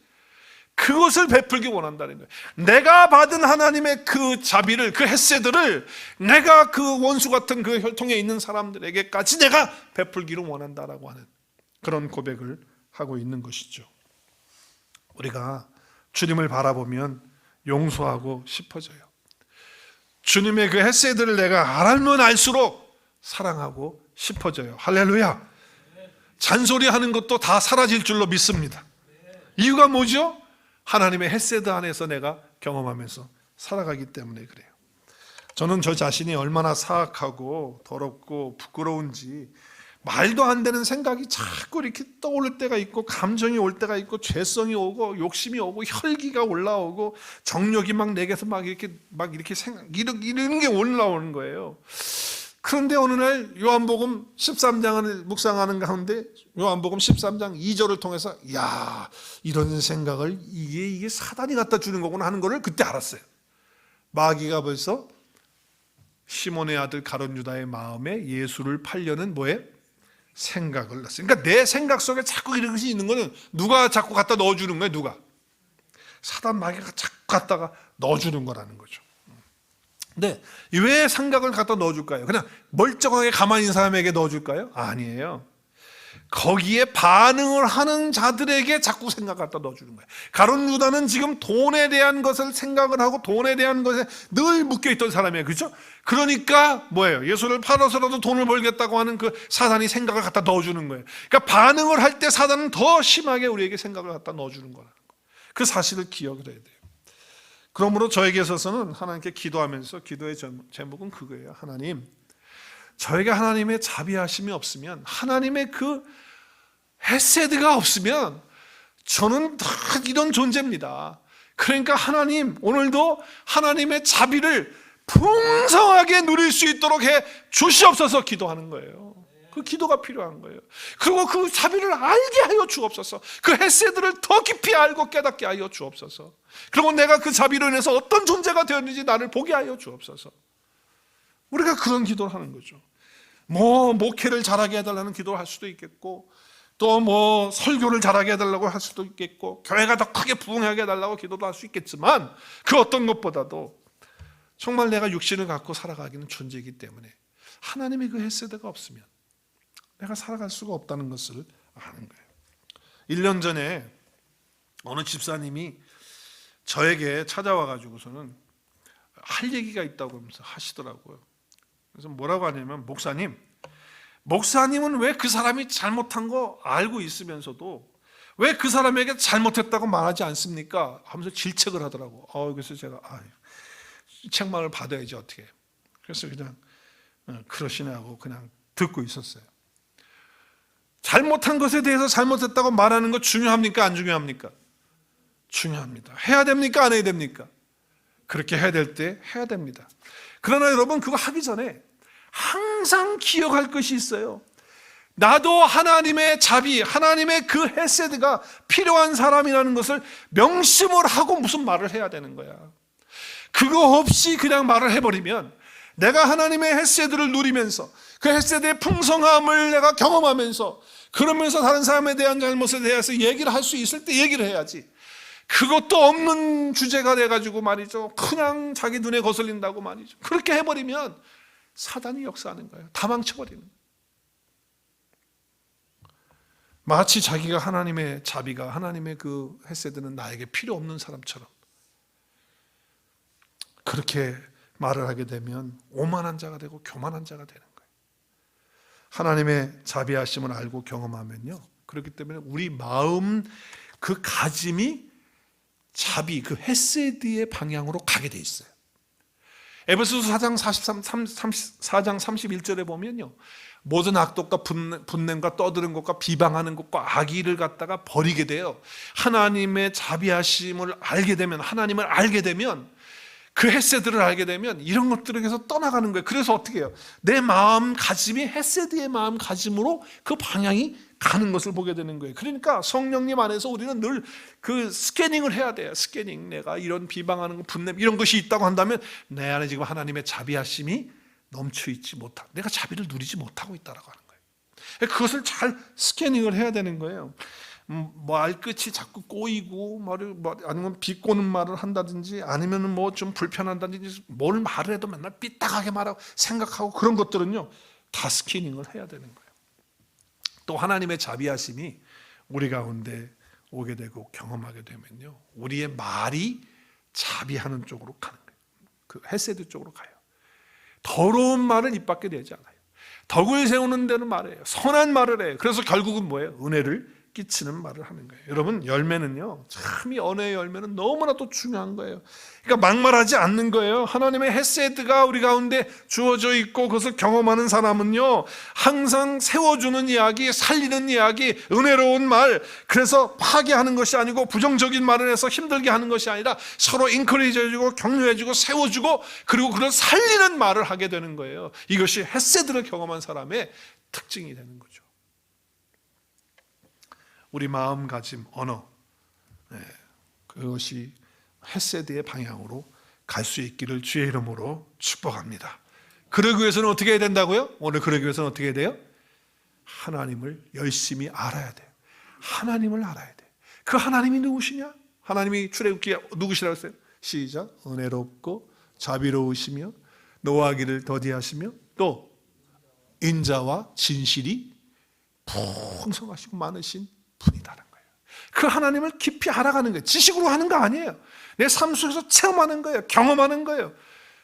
그것을 베풀기 원한다는 거예요. 내가 받은 하나님의 그 자비를, 그 헤세드를 내가 그 원수 같은 그 혈통에 있는 사람들에게까지 내가 베풀기를 원한다라고 하는 그런 고백을 하고 있는 것이죠. 우리가 주님을 바라보면 용서하고 싶어져요. 주님의 그 헤세드를 내가 알면 알수록 사랑하고 싶어져요. 할렐루야. 잔소리하는 것도 다 사라질 줄로 믿습니다. 이유가 뭐죠? 하나님의 헤세드 안에서 내가 경험하면서 살아가기 때문에 그래요. 저는 저 자신이 얼마나 사악하고 더럽고 부끄러운지 말도 안 되는 생각이 자꾸 이렇게 떠오를 때가 있고, 감정이 올 때가 있고, 죄성이 오고, 욕심이 오고, 혈기가 올라오고, 정욕이 막 내게서 막 이렇게 이런 게 올라오는 거예요. 그런데 어느 날 요한복음 13장을 묵상하는 가운데 요한복음 13장 2절을 통해서 야, 이런 생각을 이게 사단이 갖다 주는 거구나 하는 거를 그때 알았어요. 마귀가 벌써 시몬의 아들 가룟 유다의 마음에 예수를 팔려는 뭐예요? 생각을 넣었어요. 그러니까 내 생각 속에 자꾸 이런 것이 있는 거는 누가 자꾸 갖다 넣어주는 거예요? 누가? 사단 마귀가 자꾸 갖다가 넣어주는 거라는 거죠. 근데 왜 생각을 갖다 넣어줄까요? 그냥 멀쩡하게 가만히 있는 사람에게 넣어줄까요? 아니에요. 거기에 반응을 하는 자들에게 자꾸 생각 갖다 넣어주는 거예요. 가룟 유다는 지금 돈에 대한 것을 생각을 하고 돈에 대한 것에 늘 묶여있던 사람이에요. 그렇죠? 그러니까 뭐예요? 예수를 팔아서라도 돈을 벌겠다고 하는 그 사단이 생각을 갖다 넣어주는 거예요. 그러니까 반응을 할 때 사단은 더 심하게 우리에게 생각을 갖다 넣어주는 거라는 거예요. 그 사실을 기억을 해야 돼요. 그러므로 저에게 있어서는 하나님께 기도하면서 기도의 제목은 그거예요. 하나님, 저에게 하나님의 자비하심이 없으면, 하나님의 그 헤세드가 없으면 저는 다 이런 존재입니다. 그러니까 하나님, 오늘도 하나님의 자비를 풍성하게 누릴 수 있도록 해 주시옵소서 기도하는 거예요. 그 기도가 필요한 거예요. 그리고 그 자비를 알게 하여 주옵소서. 그 헤세드를 더 깊이 알고 깨닫게 하여 주옵소서. 그리고 내가 그 자비로 인해서 어떤 존재가 되었는지 나를 보게 하여 주옵소서. 우리가 그런 기도를 하는 거죠. 뭐 목회를 잘하게 해달라는 기도를 할 수도 있겠고, 또 뭐 설교를 잘하게 해달라고 할 수도 있겠고, 교회가 더 크게 부흥하게 해달라고 기도도 할 수 있겠지만, 그 어떤 것보다도 정말 내가 육신을 갖고 살아가기는 존재이기 때문에 하나님의 그 헤세드가 없으면 내가 살아갈 수가 없다는 것을 아는 거예요. 1년 전에 어느 집사님이 저에게 찾아와 가지고서는 할 얘기가 있다고 하면서 하시더라고요. 그래서 뭐라고 하냐면, 목사님은 왜 그 사람이 잘못한 거 알고 있으면서도 왜 그 사람에게 잘못했다고 말하지 않습니까? 하면서 질책을 하더라고. 그래서 제가 책망을 받아야지 어떻게. 그래서 그냥 그러시네 하고 그냥 듣고 있었어요. 잘못한 것에 대해서 잘못했다고 말하는 거 중요합니까? 안 중요합니까? 중요합니다. 해야 됩니까? 안 해야 됩니까? 그렇게 해야 될 때 해야 됩니다. 그러나 여러분, 그거 하기 전에 항상 기억할 것이 있어요. 나도 하나님의 자비, 하나님의 그 헤세드가 필요한 사람이라는 것을 명심을 하고 무슨 말을 해야 되는 거야. 그거 없이 그냥 말을 해버리면 내가 하나님의 헤세드를 누리면서 그 헤세드의 풍성함을 내가 경험하면서 그러면서 다른 사람에 대한 잘못에 대해서 얘기를 할 수 있을 때 얘기를 해야지. 그것도 없는 주제가 돼가지고 말이죠, 그냥 자기 눈에 거슬린다고 말이죠. 그렇게 해버리면 사단이 역사하는 거예요. 다 망쳐버리는 거예요. 마치 자기가 하나님의 자비가, 하나님의 그 헤세드는 나에게 필요 없는 사람처럼 그렇게 말을 하게 되면 오만한 자가 되고 교만한 자가 되는 거예요. 하나님의 자비하심을 알고 경험하면요, 그렇기 때문에 우리 마음 그 가짐이 자비, 그 헤세드의 방향으로 가게 돼 있어요. 에베소서 4장 31절에 보면요, 모든 악독과 분냄과 떠드는 것과 비방하는 것과 악의를 갖다가 버리게 돼요. 하나님의 자비하심을 알게 되면, 하나님을 알게 되면, 그 헤세드를 알게 되면 이런 것들에게서 떠나가는 거예요. 그래서 어떻게 해요? 내 마음가짐이 헤세드의 마음가짐으로 그 방향이 가는 것을 보게 되는 거예요. 그러니까 성령님 안에서 우리는 늘 그 스캐닝을 해야 돼요. 스캐닝. 내가 이런 비방하는 거, 분냄 이런 것이 있다고 한다면 내 안에 지금 하나님의 자비하심이 넘쳐 있지 못하고, 내가 자비를 누리지 못하고 있다라고 하는 거예요. 그것을 잘 스캐닝을 해야 되는 거예요. 말끝이 자꾸 꼬이고 아니면 비꼬는 말을 한다든지 아니면 뭐 좀 불편한다든지 뭘 말을 해도 맨날 삐딱하게 말하고 생각하고 그런 것들은요 다 스캐닝을 해야 되는 거예요. 또 하나님의 자비하심이 우리 가운데 오게 되고 경험하게 되면요, 우리의 말이 자비하는 쪽으로 가는 거예요. 그 헤세드 쪽으로 가요. 더러운 말은 입 밖에 내지 않아요. 덕을 세우는 데는 말해요. 선한 말을 해요. 그래서 결국은 뭐예요? 은혜를 끼치는 말을 하는 거예요. 여러분, 열매는요, 참 이 언어의 열매는 너무나도 중요한 거예요. 그러니까 막말하지 않는 거예요. 하나님의 헤세드가 우리 가운데 주어져 있고 그것을 경험하는 사람은요, 항상 세워주는 이야기, 살리는 이야기, 은혜로운 말, 그래서 파괴하는 것이 아니고 부정적인 말을 해서 힘들게 하는 것이 아니라 서로 인커리지 해주고 격려해주고 세워주고 그리고 그걸 살리는 말을 하게 되는 거예요. 이것이 헤세드를 경험한 사람의 특징이 되는 거죠. 우리 마음가짐, 언어, 그것이 헤세드의 방향으로 갈 수 있기를 주의 이름으로 축복합니다. 그러기 위해서는 어떻게 해야 된다고요? 오늘 그러기 위해서는 어떻게 해야 돼요? 하나님을 열심히 알아야 돼요. 하나님을 알아야 돼요. 그 하나님이 누구시냐? 하나님이 출애굽기에 누구시라고 했어요? 시작. 은혜롭고 자비로우시며 노하기를 더디하시며 또 인자와 진실이 풍성하시고 많으신 분이다는 거예요. 그 하나님을 깊이 알아가는 거예요. 지식으로 하는 거 아니에요. 내 삶 속에서 체험하는 거예요. 경험하는 거예요.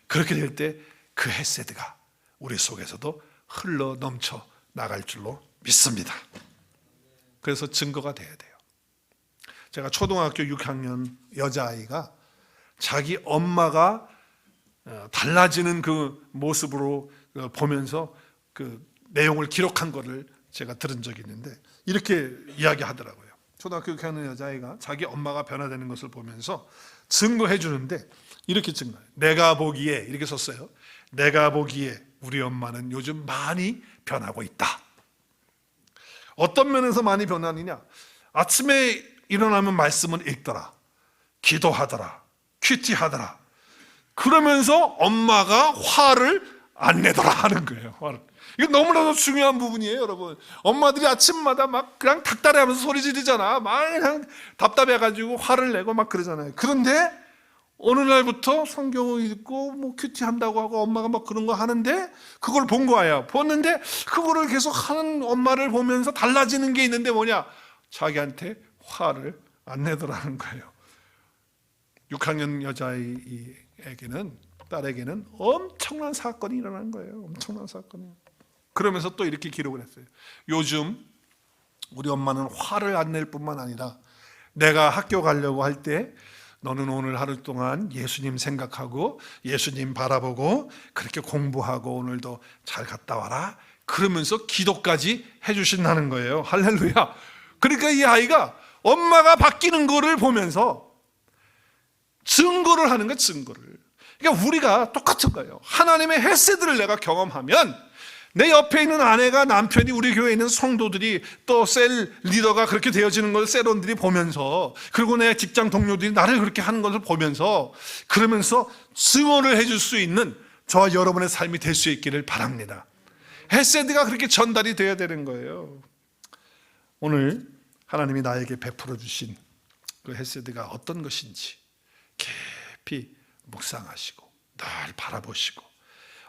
그렇게 될 때 그 헤세드가 우리 속에서도 흘러 넘쳐 나갈 줄로 믿습니다. 그래서 증거가 돼야 돼요. 제가 초등학교 6학년 여자아이가 자기 엄마가 달라지는 그 모습으로 보면서 그 내용을 기록한 거를 제가 들은 적이 있는데 이렇게 이야기하더라고요. 초등학교 6학년 여자아이가 자기 엄마가 변화되는 것을 보면서 증거해 주는데 이렇게 증거해요. 내가 보기에, 이렇게 썼어요. 내가 보기에 우리 엄마는 요즘 많이 변하고 있다. 어떤 면에서 많이 변하느냐? 아침에 일어나면 말씀을 읽더라, 기도하더라, 큐티하더라. 그러면서 엄마가 화를 안 내더라 하는 거예요. 화를. 이거 너무나도 중요한 부분이에요, 여러분. 엄마들이 아침마다 막 그냥 닭다리하면서 소리 지르잖아. 막 그냥 답답해가지고 화를 내고 막 그러잖아요. 그런데 어느 날부터 성경을 읽고 뭐 큐티한다고 하고 엄마가 막 그런 거 하는데 그걸 본 거예요. 봤는데 그거를 계속 하는 엄마를 보면서 달라지는 게 있는데 뭐냐? 자기한테 화를 안 내더라는 거예요. 6학년 여자아이에게는, 딸에게는 엄청난 사건이 일어난 거예요. 엄청난 사건이. 그러면서 또 이렇게 기록을 했어요. 요즘 우리 엄마는 화를 안 낼 뿐만 아니라 내가 학교 가려고 할 때 너는 오늘 하루 동안 예수님 생각하고 예수님 바라보고 그렇게 공부하고 오늘도 잘 갔다 와라, 그러면서 기도까지 해주신다는 거예요. 할렐루야. 그러니까 이 아이가 엄마가 바뀌는 거를 보면서 증거를 하는 거예요. 증거를. 그러니까 우리가 똑같은 거예요. 하나님의 헤세드를 내가 경험하면, 내 옆에 있는 아내가, 남편이, 우리 교회에 있는 성도들이, 또 셀 리더가 그렇게 되어지는 걸 셀원들이 보면서, 그리고 내 직장 동료들이 나를 그렇게 하는 것을 보면서, 그러면서 증언을 해줄 수 있는 저와 여러분의 삶이 될 수 있기를 바랍니다. 헤세드가 그렇게 전달이 되어야 되는 거예요. 오늘 하나님이 나에게 베풀어 주신 그 헤세드가 어떤 것인지 깊이 묵상하시고 늘 바라보시고,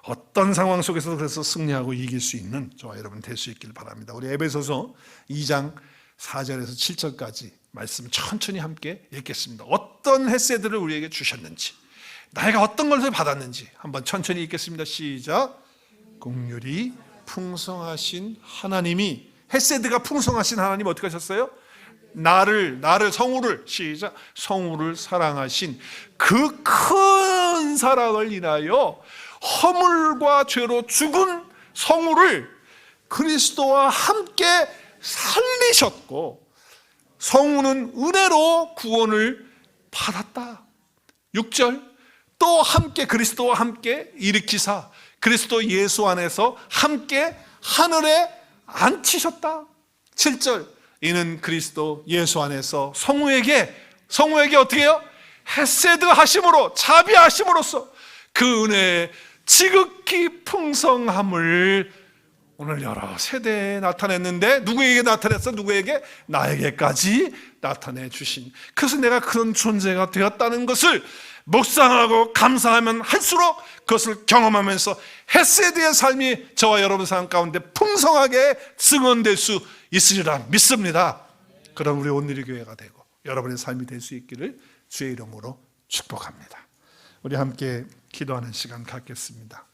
어떤 상황 속에서 그래서 승리하고 이길 수 있는 저와 여러분 될 수 있기를 바랍니다. 우리 에베소서 2장 4절에서 7절까지 말씀 천천히 함께 읽겠습니다. 어떤 헤세드를 우리에게 주셨는지, 나이가 어떤 것을 받았는지 한번 천천히 읽겠습니다. 시작. 긍휼이 풍성하신 하나님이, 헤세드가 풍성하신 하나님 어떻게 하셨어요? 나를 성우를, 시작. 성우를 사랑하신 그 큰 사랑을 인하여 허물과 죄로 죽은 성우를 그리스도와 함께 살리셨고, 성우는 은혜로 구원을 받았다. 6절. 또 함께 그리스도와 함께 일으키사 그리스도 예수 안에서 함께 하늘에 앉히셨다. 7절. 이는 그리스도 예수 안에서 성우에게 어떻게 해요? 헤세드 하심으로, 자비하심으로써 그 은혜의 지극히 풍성함을 오늘 여러 세대에 나타냈는데, 누구에게 나타냈어? 누구에게? 나에게까지 나타내 주신. 그래서 내가 그런 존재가 되었다는 것을 묵상하고 감사하면 할수록 그것을 경험하면서 헤세드의 삶이 저와 여러분 삶 가운데 풍성하게 증언될 수 있으리라 믿습니다. 그럼 우리 온누리 교회가 되고 여러분의 삶이 될 수 있기를 주의 이름으로 축복합니다. 우리 함께 기도하는 시간 갖겠습니다.